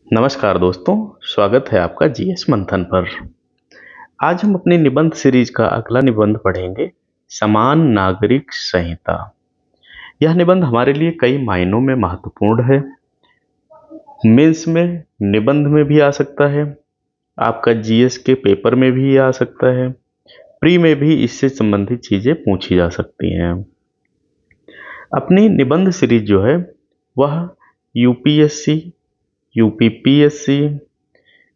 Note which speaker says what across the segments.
Speaker 1: नमस्कार दोस्तों, स्वागत है आपका जीएस मंथन पर। आज हम अपनी निबंध सीरीज का अगला निबंध पढ़ेंगे, समान नागरिक संहिता। यह निबंध हमारे लिए कई मायनों में महत्वपूर्ण है। मेंस में निबंध में भी आ सकता है, आपका जीएस के पेपर में भी आ सकता है, प्री में भी इससे संबंधित चीजें पूछी जा सकती हैं। अपनी निबंध सीरीज जो है वह यूपीएससी, यूपीपीएससी,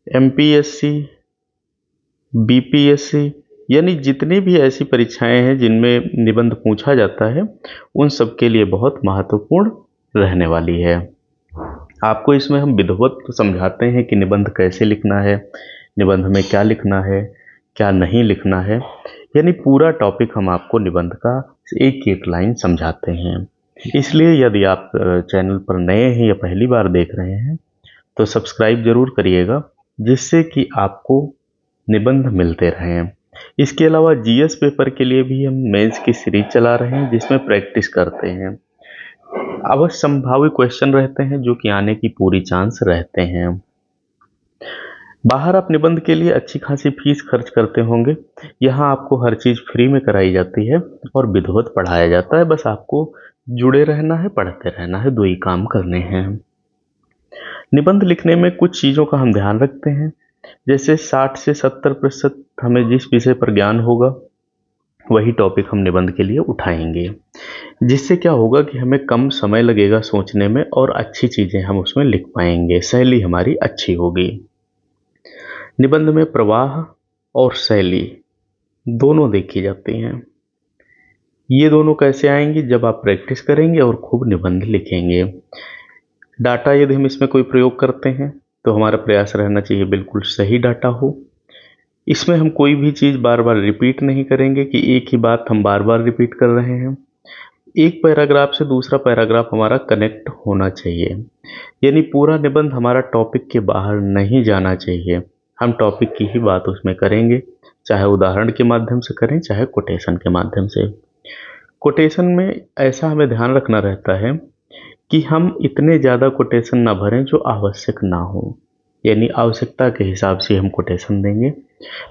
Speaker 1: एमपीएससी, बीपीएससी यानी जितनी भी ऐसी परीक्षाएं हैं जिनमें निबंध पूछा जाता है, उन सब के लिए बहुत महत्वपूर्ण रहने वाली है। आपको इसमें हम विधिवत समझाते हैं कि निबंध कैसे लिखना है, निबंध में क्या लिखना है, क्या नहीं लिखना है, यानी पूरा टॉपिक हम आपको निबंध का एक एक लाइन समझाते हैं। इसलिए यदि आप चैनल पर नए हैं या पहली बार देख रहे हैं तो सब्सक्राइब जरूर करिएगा, जिससे कि आपको निबंध मिलते रहें। इसके अलावा जीएस पेपर के लिए भी हम मेंस की सीरीज चला रहे हैं, जिसमें प्रैक्टिस करते हैं। अवश्य संभावित क्वेश्चन रहते हैं जो कि आने की पूरी चांस रहते हैं। बाहर आप निबंध के लिए अच्छी खासी फीस खर्च करते होंगे, यहाँ आपको हर चीज़ फ्री में कराई जाती है और विधिवत पढ़ाया जाता है। बस आपको जुड़े रहना है, पढ़ते रहना है, दो ही काम करने हैं। निबंध लिखने में कुछ चीज़ों का हम ध्यान रखते हैं, जैसे 60 से 70% हमें जिस विषय पर ज्ञान होगा वही टॉपिक हम निबंध के लिए उठाएंगे, जिससे क्या होगा कि हमें कम समय लगेगा सोचने में और अच्छी चीज़ें हम उसमें लिख पाएंगे, शैली हमारी अच्छी होगी। निबंध में प्रवाह और शैली दोनों देखी जाती हैं। ये दोनों कैसे आएंगी? जब आप प्रैक्टिस करेंगे और खूब निबंध लिखेंगे। डाटा यदि हम इसमें कोई प्रयोग करते हैं तो हमारा प्रयास रहना चाहिए बिल्कुल सही डाटा हो। इसमें हम कोई भी चीज़ बार बार रिपीट नहीं करेंगे कि एक ही बात हम बार बार रिपीट कर रहे हैं। एक पैराग्राफ से दूसरा पैराग्राफ हमारा कनेक्ट होना चाहिए, यानी पूरा निबंध हमारा टॉपिक के बाहर नहीं जाना चाहिए। हम टॉपिक की ही बात उसमें करेंगे, चाहे उदाहरण के माध्यम से करें, चाहे कोटेशन के माध्यम से। कोटेशन में ऐसा हमें ध्यान रखना रहता है कि हम इतने ज़्यादा कोटेशन ना भरें जो आवश्यक ना हो, यानी आवश्यकता के हिसाब से हम कोटेशन देंगे।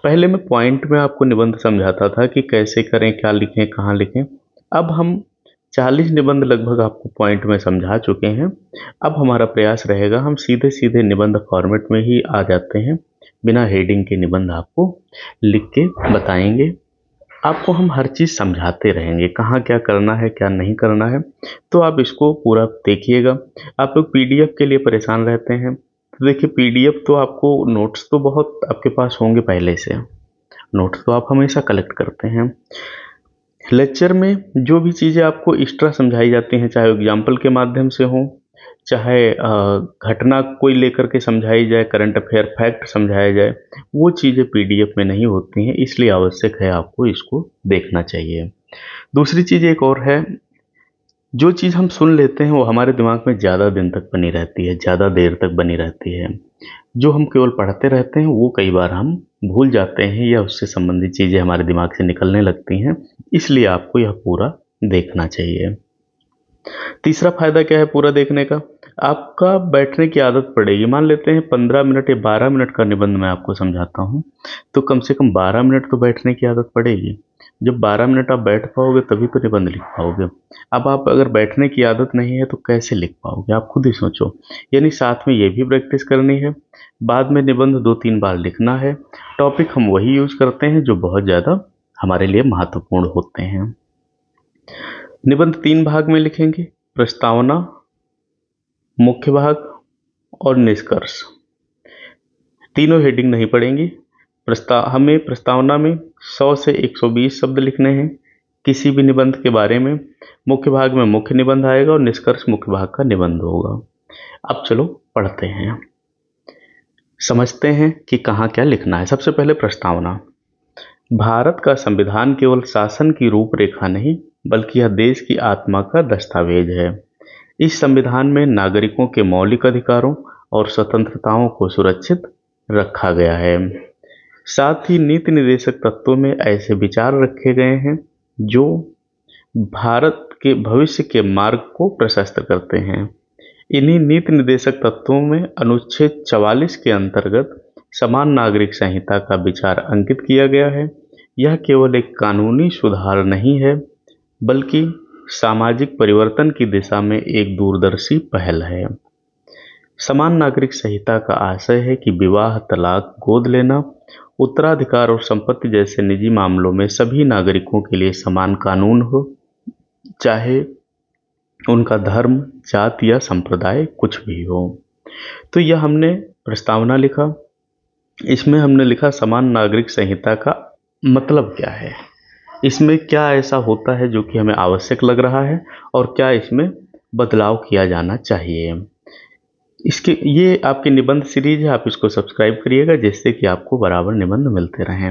Speaker 1: पहले मैं पॉइंट में आपको निबंध समझाता था कि कैसे करें, क्या लिखें, कहाँ लिखें। अब हम 40 निबंध लगभग आपको पॉइंट में समझा चुके हैं। अब हमारा प्रयास रहेगा हम सीधे सीधे निबंध फॉर्मेट में ही आ जाते हैं, बिना हेडिंग के निबंध आपको लिख के बताएंगे। आपको हम हर चीज़ समझाते रहेंगे, कहाँ क्या करना है, क्या नहीं करना है, तो आप इसको पूरा देखिएगा। आप लोग पीडीएफ के लिए परेशान रहते हैं, तो देखिए पीडीएफ तो आपको, नोट्स तो बहुत आपके पास होंगे पहले से, नोट्स तो आप हमेशा कलेक्ट करते हैं। लेक्चर में जो भी चीज़ें आपको एक्स्ट्रा समझाई जाती हैं, चाहे एग्जाम्पल के माध्यम से हो, चाहे घटना कोई लेकर के समझाई जाए, करंट अफेयर फैक्ट समझाया जाए, वो चीज़ें पीडीएफ में नहीं होती हैं, इसलिए आवश्यक है आपको इसको देखना चाहिए। दूसरी चीज़ एक और है, जो चीज़ हम सुन लेते हैं वो हमारे दिमाग में ज़्यादा दिन तक बनी रहती है, ज़्यादा देर तक बनी रहती है। जो हम केवल पढ़ते रहते हैं वो कई बार हम भूल जाते हैं या उससे संबंधित चीज़ें हमारे दिमाग से निकलने लगती हैं, इसलिए आपको यह पूरा देखना चाहिए। तीसरा फायदा क्या है पूरा देखने का? आपका बैठने की आदत पड़ेगी। मान लेते हैं 15 मिनट या 12 मिनट का निबंध मैं आपको समझाता हूँ, तो कम से कम 12 मिनट तो बैठने की आदत पड़ेगी। जब 12 मिनट आप बैठ पाओगे तभी तो निबंध लिख पाओगे। अब आप अगर बैठने की आदत नहीं है तो कैसे लिख पाओगे? आप खुद ही सोचो। यानी साथ में ये भी प्रैक्टिस करनी है, बाद में निबंध 2-3 बार लिखना है। टॉपिक हम वही यूज करते हैं जो बहुत ज़्यादा हमारे लिए महत्वपूर्ण होते हैं। निबंध 3 भाग में लिखेंगे, प्रस्तावना, मुख्य भाग और निष्कर्ष। तीनों हेडिंग नहीं पड़ेंगी। हमें प्रस्तावना में 100 से 120 शब्द लिखने हैं किसी भी निबंध के बारे में। मुख्य भाग में मुख्य निबंध आएगा और निष्कर्ष मुख्य भाग का निबंध होगा। अब चलो पढ़ते हैं, समझते हैं कि कहाँ क्या लिखना है। सबसे पहले प्रस्तावना। भारत का संविधान केवल शासन की रूपरेखा नहीं, बल्कि यह देश की आत्मा का दस्तावेज है। इस संविधान में नागरिकों के मौलिक अधिकारों और स्वतंत्रताओं को सुरक्षित रखा गया है। साथ ही नीति निर्देशक तत्वों में ऐसे विचार रखे गए हैं जो भारत के भविष्य के मार्ग को प्रशस्त करते हैं। इन्हीं नीति निर्देशक तत्वों में अनुच्छेद 44 के अंतर्गत समान नागरिक संहिता का विचार अंकित किया गया है। यह केवल एक कानूनी सुधार नहीं है, बल्कि सामाजिक परिवर्तन की दिशा में एक दूरदर्शी पहल है। समान नागरिक संहिता का आशय है कि विवाह, तलाक, गोद लेना, उत्तराधिकार और संपत्ति जैसे निजी मामलों में सभी नागरिकों के लिए समान कानून हो, चाहे उनका धर्म, जाति या संप्रदाय कुछ भी हो। तो यह हमने प्रस्तावना लिखा। इसमें हमने लिखा समान नागरिक संहिता का मतलब क्या है, इसमें क्या ऐसा होता है जो कि हमें आवश्यक लग रहा है और क्या इसमें बदलाव किया जाना चाहिए। इसके ये आपकी निबंध सीरीज है, आप इसको सब्सक्राइब करिएगा जिससे कि आपको बराबर निबंध मिलते रहें।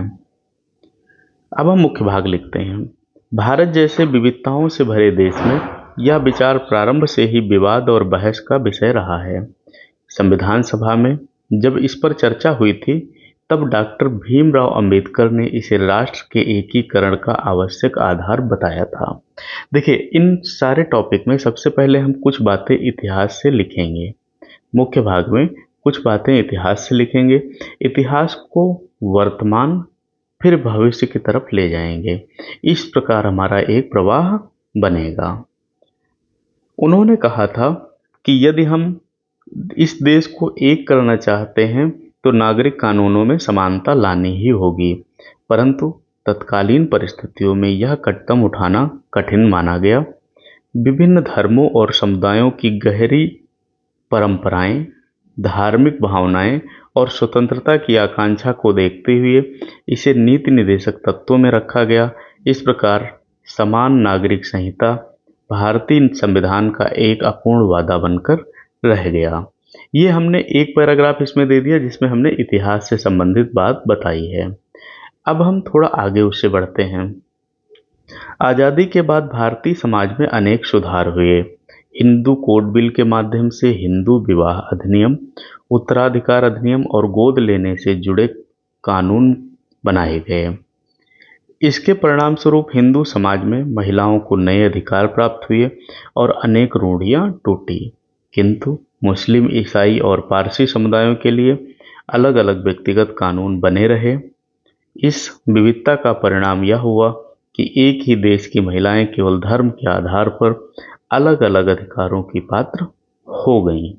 Speaker 1: अब हम मुख्य भाग लिखते हैं। भारत जैसे विविधताओं से भरे देश में यह विचार प्रारंभ से ही विवाद और बहस का विषय रहा है। संविधान सभा में जब इस पर चर्चा हुई थी, तब डॉक्टर भीमराव अंबेडकर ने इसे राष्ट्र के एकीकरण का आवश्यक आधार बताया था। देखिए, इन सारे टॉपिक में सबसे पहले हम कुछ बातें इतिहास से लिखेंगे। मुख्य भाग में कुछ बातें इतिहास से लिखेंगे, इतिहास को वर्तमान फिर भविष्य की तरफ ले जाएंगे। इस प्रकार हमारा एक प्रवाह बनेगा। उन्होंने कहा था कि यदि हम इस देश को एक करना चाहते हैं तो नागरिक कानूनों में समानता लानी ही होगी, परंतु तत्कालीन परिस्थितियों में यह कदम उठाना कठिन माना गया। विभिन्न धर्मों और समुदायों की गहरी परंपराएं, धार्मिक भावनाएं और स्वतंत्रता की आकांक्षा को देखते हुए इसे नीति निर्देशक तत्वों में रखा गया। इस प्रकार समान नागरिक संहिता भारतीय संविधान का एक अपूर्ण वादा बनकर रह गया। ये हमने एक पैराग्राफ इसमें दे दिया जिसमें हमने इतिहास से संबंधित बात बताई है। अब हम थोड़ा आगे उससे बढ़ते हैं। आज़ादी के बाद भारतीय समाज में अनेक सुधार हुए। हिंदू कोड बिल के माध्यम से हिंदू विवाह अधिनियम, उत्तराधिकार अधिनियम और गोद लेने से जुड़े कानून बनाए गए। इसके परिणाम स्वरूप हिंदू समाज में महिलाओं को नए अधिकार प्राप्त हुए और अनेक रूढ़ियां टूटी। किंतु मुस्लिम, ईसाई और पारसी समुदायों के लिए अलग अलग व्यक्तिगत कानून बने रहे। इस विविधता का परिणाम यह हुआ कि एक ही देश की महिलाएं केवल धर्म के आधार पर अलग अलग अधिकारों की पात्र हो गईं।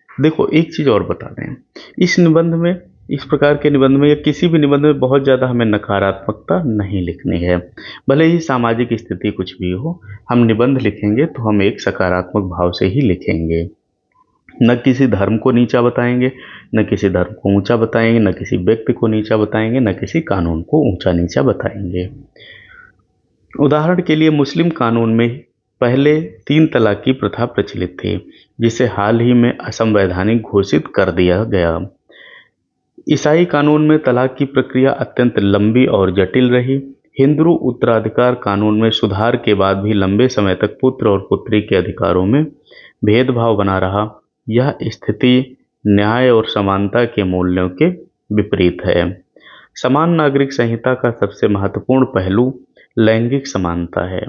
Speaker 1: देखो, एक चीज और बता दें, इस निबंध में, इस प्रकार के निबंध में या किसी भी निबंध में बहुत ज़्यादा हमें नकारात्मकता नहीं लिखनी है। भले ही सामाजिक स्थिति कुछ भी हो, हम निबंध लिखेंगे तो हम एक सकारात्मक भाव से ही लिखेंगे। न किसी धर्म को नीचा बताएंगे, न किसी धर्म को ऊंचा बताएंगे, न किसी व्यक्ति को नीचा बताएंगे, न किसी कानून को ऊंचा नीचा बताएंगे। उदाहरण के लिए मुस्लिम कानून में पहले 3 तलाक की प्रथा प्रचलित थी, जिसे हाल ही में असंवैधानिक घोषित कर दिया गया। ईसाई कानून में तलाक की प्रक्रिया अत्यंत लंबी और जटिल रही। हिंदू उत्तराधिकार कानून में सुधार के बाद भी लंबे समय तक पुत्र और पुत्री के अधिकारों में भेदभाव बना रहा। यह स्थिति न्याय और समानता के मूल्यों के विपरीत है। समान नागरिक संहिता का सबसे महत्वपूर्ण पहलू लैंगिक समानता है।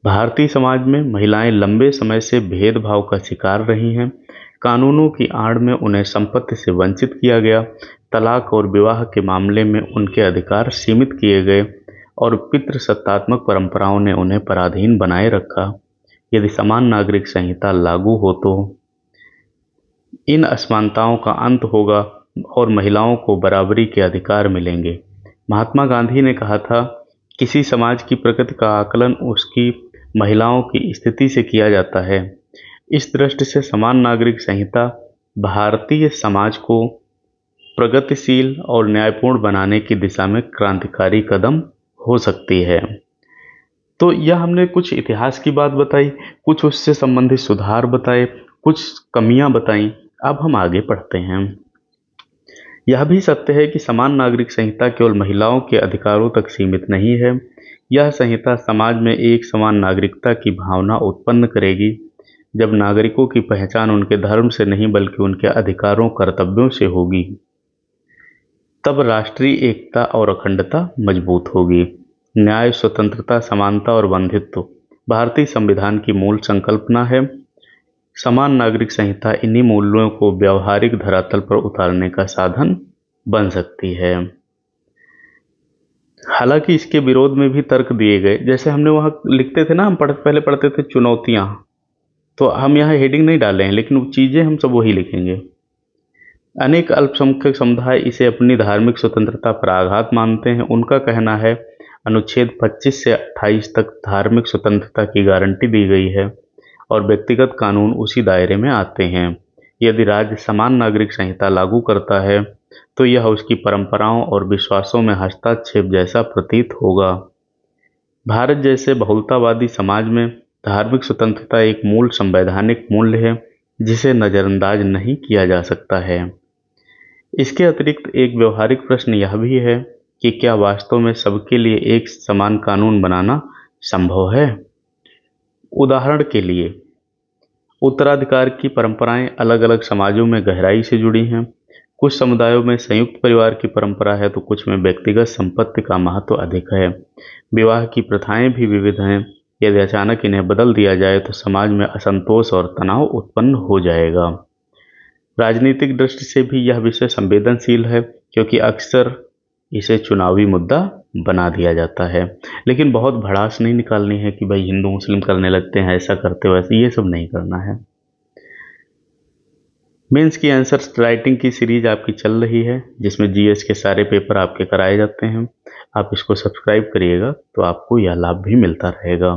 Speaker 1: भारतीय समाज में महिलाएं लंबे समय से भेदभाव का शिकार रही हैं। कानूनों की आड़ में उन्हें संपत्ति से वंचित किया गया, तलाक और विवाह के मामले में उनके अधिकार सीमित किए गए और पितृसत्तात्मक परंपराओं ने उन्हें पराधीन बनाए रखा। यदि समान नागरिक संहिता लागू हो तो इन असमानताओं का अंत होगा और महिलाओं को बराबरी के अधिकार मिलेंगे। महात्मा गांधी ने कहा था, किसी समाज की प्रगति का आकलन उसकी महिलाओं की स्थिति से किया जाता है। इस दृष्टि से समान नागरिक संहिता भारतीय समाज को प्रगतिशील और न्यायपूर्ण बनाने की दिशा में क्रांतिकारी कदम हो सकती है। तो यह हमने कुछ इतिहास की बात बताई, कुछ उससे संबंधित सुधार बताए, कुछ कमियां बताई। अब हम आगे पढ़ते हैं। यह भी सत्य है कि समान नागरिक संहिता केवल महिलाओं के अधिकारों तक सीमित नहीं है। यह संहिता समाज में एक समान नागरिकता की भावना उत्पन्न करेगी। जब नागरिकों की पहचान उनके धर्म से नहीं बल्कि उनके अधिकारों, कर्तव्यों से होगी, तब राष्ट्रीय एकता और अखंडता मजबूत होगी। न्याय, स्वतंत्रता, समानता और बंधुत्व भारतीय संविधान की मूल संकल्पना है। समान नागरिक संहिता इन्हीं मूल्यों को व्यावहारिक धरातल पर उतारने का साधन बन सकती है। हालांकि इसके विरोध में भी तर्क दिए गए, जैसे हमने वहाँ लिखते थे ना, हम पहले पढ़ते थे चुनौतियाँ, तो हम यहाँ हेडिंग नहीं डाले हैं, लेकिन चीज़ें हम सब वही लिखेंगे। अनेक अल्पसंख्यक समुदाय इसे अपनी धार्मिक स्वतंत्रता पर आघात मानते हैं। उनका कहना है अनुच्छेद 25 से 28 तक धार्मिक स्वतंत्रता की गारंटी दी गई है और व्यक्तिगत कानून उसी दायरे में आते हैं। यदि राज्य समान नागरिक संहिता लागू करता है तो यह उसकी परंपराओं और विश्वासों में हस्तक्षेप जैसा प्रतीत होगा। भारत जैसे बहुलतावादी समाज में धार्मिक स्वतंत्रता एक मूल संवैधानिक मूल्य है जिसे नज़रअंदाज नहीं किया जा सकता है। इसके अतिरिक्त एक व्यवहारिक प्रश्न यह भी है कि क्या वास्तव में सबके लिए एक समान कानून बनाना संभव है। उदाहरण के लिए, उत्तराधिकार की परंपराएं अलग अलग समाजों में गहराई से जुड़ी हैं। कुछ समुदायों में संयुक्त परिवार की परंपरा है तो कुछ में व्यक्तिगत संपत्ति का महत्व अधिक है। विवाह की प्रथाएं भी विविध हैं। यदि अचानक इन्हें बदल दिया जाए तो समाज में असंतोष और तनाव उत्पन्न हो जाएगा। राजनीतिक दृष्टि से भी यह विषय संवेदनशील है क्योंकि अक्सर इसे चुनावी मुद्दा बना दिया जाता है। लेकिन बहुत भड़ास नहीं निकालनी है कि भाई हिंदू मुस्लिम करने लगते हैं, ऐसा करते वैसे, ये सब नहीं करना है। मेंस की आंसर राइटिंग की सीरीज आपकी चल रही है जिसमें जीएस के सारे पेपर आपके कराए जाते हैं। आप इसको सब्सक्राइब करिएगा तो आपको यह लाभ भी मिलता रहेगा।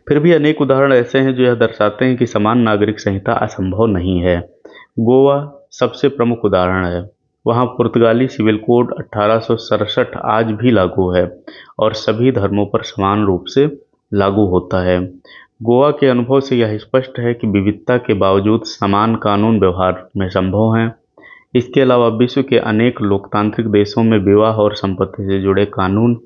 Speaker 1: फिर भी अनेक उदाहरण ऐसे हैं जो यह दर्शाते हैं कि समान नागरिक संहिता असंभव नहीं है। गोवा सबसे प्रमुख उदाहरण है। वहाँ पुर्तगाली सिविल कोड 1867 आज भी लागू है और सभी धर्मों पर समान रूप से लागू होता है। गोवा के अनुभव से यह स्पष्ट है कि विविधता के बावजूद समान कानून व्यवहार में संभव हैं। इसके अलावा विश्व के अनेक लोकतांत्रिक देशों में विवाह और संपत्ति से जुड़े कानून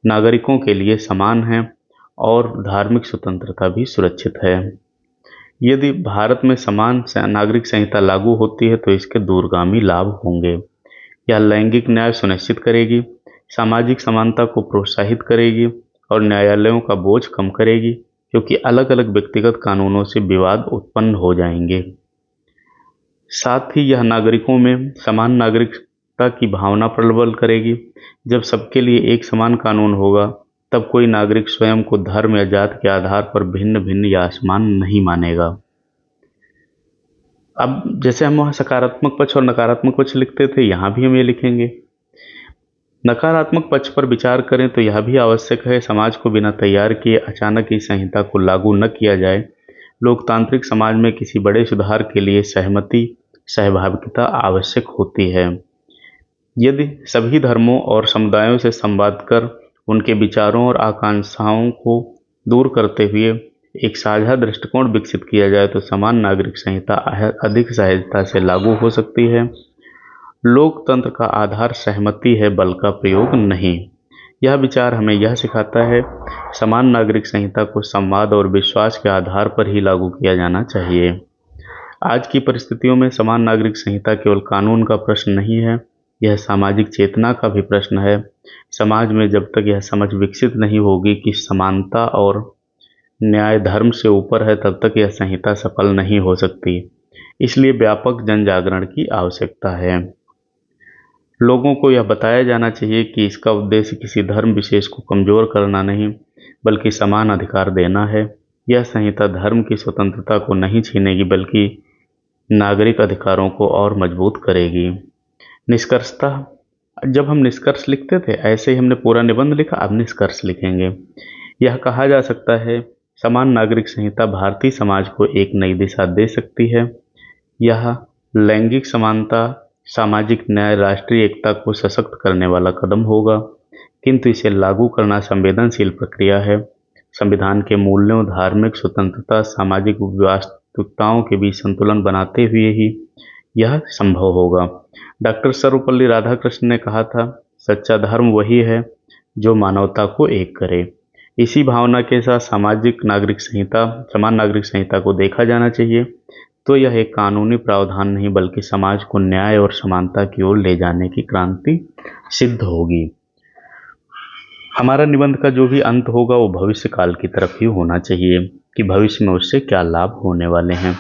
Speaker 1: नागरिकों के लिए समान हैं और धार्मिक स्वतंत्रता भी सुरक्षित है। यदि भारत में समान नागरिक संहिता लागू होती है तो इसके दूरगामी लाभ होंगे। यह लैंगिक न्याय सुनिश्चित करेगी, सामाजिक समानता को प्रोत्साहित करेगी और न्यायालयों का बोझ कम करेगी क्योंकि अलग अलग व्यक्तिगत कानूनों से विवाद उत्पन्न हो जाएंगे। साथ ही यह नागरिकों में समान नागरिकता की भावना प्रबल करेगी। जब सबके लिए एक समान कानून होगा तब कोई नागरिक स्वयं को धर्म या जाति के आधार पर भिन्न भिन्न या असमान नहीं मानेगा। अब जैसे हम वहाँ सकारात्मक पक्ष और नकारात्मक पक्ष लिखते थे, यहाँ भी हम ये लिखेंगे। नकारात्मक पक्ष पर विचार करें तो यह भी आवश्यक है समाज को बिना तैयार किए अचानक इस संहिता को लागू न किया जाए। लोकतांत्रिक समाज में किसी बड़े सुधार के लिए सहमति, सहभागिता आवश्यक होती है। यदि सभी धर्मों और समुदायों से संवाद कर उनके विचारों और आकांक्षाओं को दूर करते हुए एक साझा दृष्टिकोण विकसित किया जाए तो समान नागरिक संहिता अधिक सहजता से लागू हो सकती है। लोकतंत्र का आधार सहमति है, बल का प्रयोग नहीं। यह विचार हमें यह सिखाता है समान नागरिक संहिता को संवाद और विश्वास के आधार पर ही लागू किया जाना चाहिए। आज की परिस्थितियों में समान नागरिक संहिता केवल कानून का प्रश्न नहीं है, यह सामाजिक चेतना का भी प्रश्न है। समाज में जब तक यह समझ विकसित नहीं होगी कि समानता और न्याय धर्म से ऊपर है तब तक यह संहिता सफल नहीं हो सकती। इसलिए व्यापक जन जागरण की आवश्यकता है। लोगों को यह बताया जाना चाहिए कि इसका उद्देश्य किसी धर्म विशेष को कमजोर करना नहीं बल्कि समान अधिकार देना है। यह संहिता धर्म की स्वतंत्रता को नहीं छीनेगी बल्कि नागरिक अधिकारों को और मजबूत करेगी। निष्कर्षतः जब हम निष्कर्ष लिखते थे ऐसे ही हमने पूरा निबंध लिखा, अब निष्कर्ष लिखेंगे। यह कहा जा सकता है समान नागरिक संहिता भारतीय समाज को एक नई दिशा दे सकती है। यह लैंगिक समानता, सामाजिक न्याय, राष्ट्रीय एकता को सशक्त करने वाला कदम होगा, किंतु इसे लागू करना संवेदनशील प्रक्रिया है। संविधान के मूल्यों, धार्मिक स्वतंत्रता, सामाजिक वास्तविकताओं के बीच संतुलन बनाते हुए ही यह संभव होगा। डॉक्टर सर्वपल्ली राधाकृष्ण ने कहा था, सच्चा धर्म वही है जो मानवता को एक करे। इसी भावना के साथ समान नागरिक संहिता को देखा जाना चाहिए। तो यह एक कानूनी प्रावधान नहीं बल्कि समाज को न्याय और समानता की ओर ले जाने की क्रांति सिद्ध होगी। हमारा निबंध का जो भी अंत होगा वो भविष्य काल की तरफ ही होना चाहिए कि भविष्य में उससे क्या लाभ होने वाले हैं।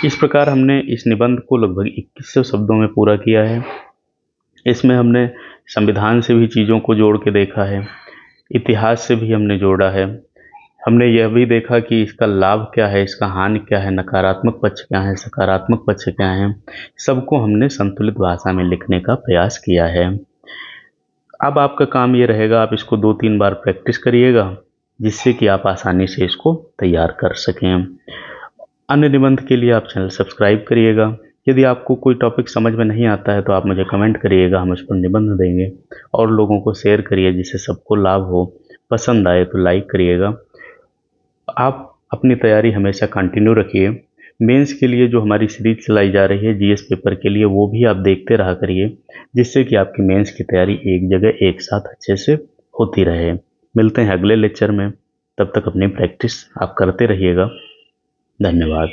Speaker 1: इस प्रकार हमने इस निबंध को लगभग 2100 शब्दों में पूरा किया है। इसमें हमने संविधान से भी चीज़ों को जोड़ के देखा है, इतिहास से भी हमने जोड़ा है। हमने यह भी देखा कि इसका लाभ क्या है, इसका हानि क्या है, नकारात्मक पक्ष क्या है, सकारात्मक पक्ष क्या है। सबको हमने संतुलित भाषा में लिखने का प्रयास किया है। अब आपका काम ये रहेगा, आप इसको 2-3 बार प्रैक्टिस करिएगा, जिससे कि आप आसानी से इसको तैयार कर सकें। अन्य निबंध के लिए आप चैनल सब्सक्राइब करिएगा। यदि आपको कोई टॉपिक समझ में नहीं आता है तो आप मुझे कमेंट करिएगा, हम उस पर निबंध देंगे। और लोगों को शेयर करिए जिससे सबको लाभ हो। पसंद आए तो लाइक करिएगा। आप अपनी तैयारी हमेशा कंटिन्यू रखिए। मेंस के लिए जो हमारी सीरीज चलाई जा रही है जीएस पेपर के लिए, वो भी आप देखते रहा करिए, जिससे कि आपकी मेंस की तैयारी एक जगह एक साथ अच्छे से होती रहे। मिलते हैं अगले लेक्चर में, तब तक अपनी प्रैक्टिस आप करते रहिएगा। धन्यवाद।